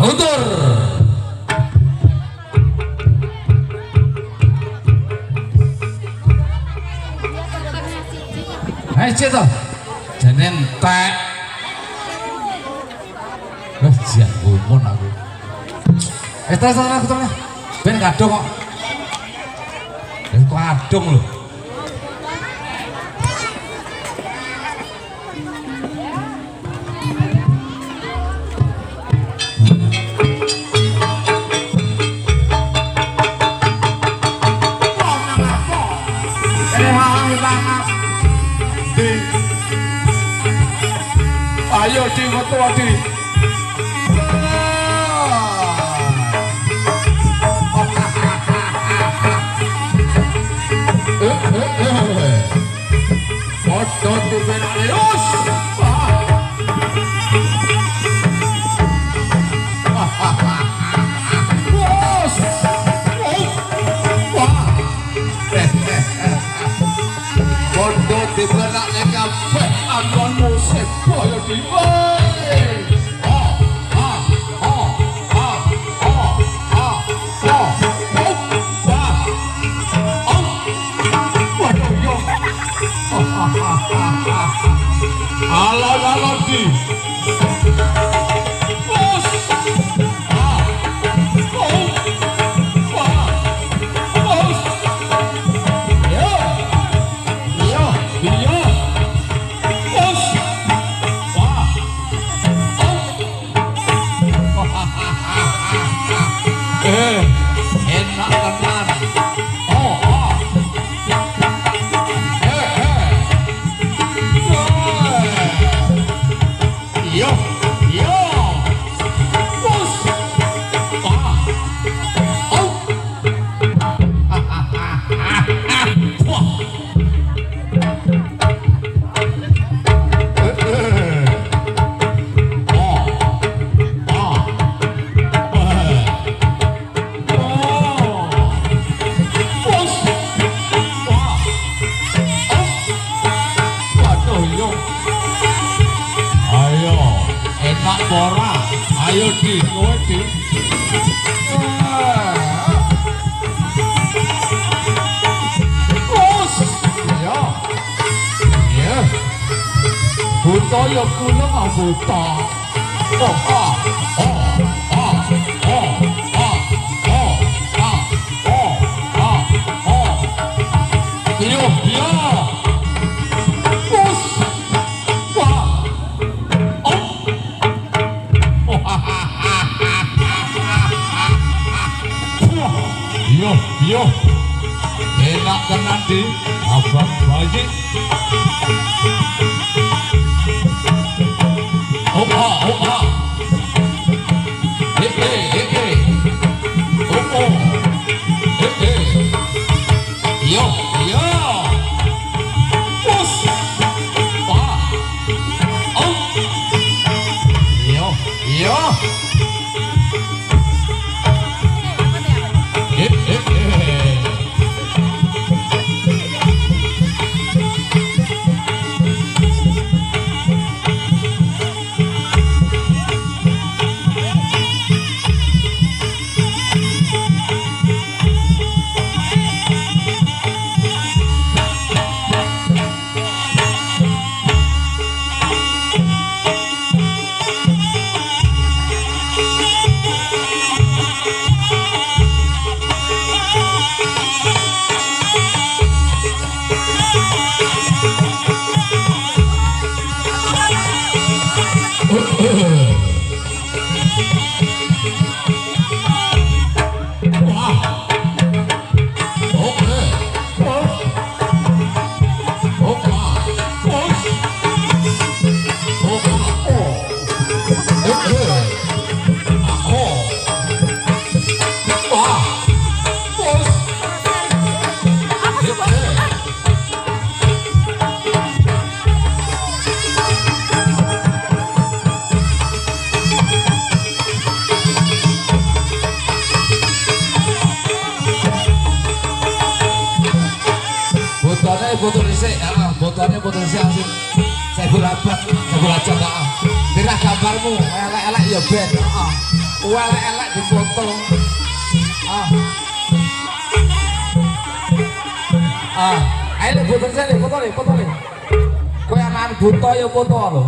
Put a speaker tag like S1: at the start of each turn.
S1: Utur. Ayo ceto. Jenen tek. Wah, jian gumun aku. Terus aku terus. Ben kadung kok. Kok adung lho.
S2: Ayo di metu di. Foto di Benalius. Bos. Foto di Benalius. Anuan musik boyo di alon-alon di bos bos yo yo yo bos enak tenan yo yo bos Bora, ayo di, kowe di. Bos, ya, ya. Buta ya kuleng ah buta. Oh, ah, oh, ah, oh, ah, oh, ah, oh, ah, oh. Yo, yo. Bos, wah. Yo, yo, enak tenan di abang bayi. Opa, opa, hehe, opo, hehe, yo, yo, bos, wah, oh, yo, yo.
S1: botol dhisik, botolnya botol dhisik langsung saya gulabat, saya gulajak, tirah gambarmu elek-elek ya ben. elek dipoto. Ah. Ayo foto sini, foto nih. Kowe anak buta ya foto lho.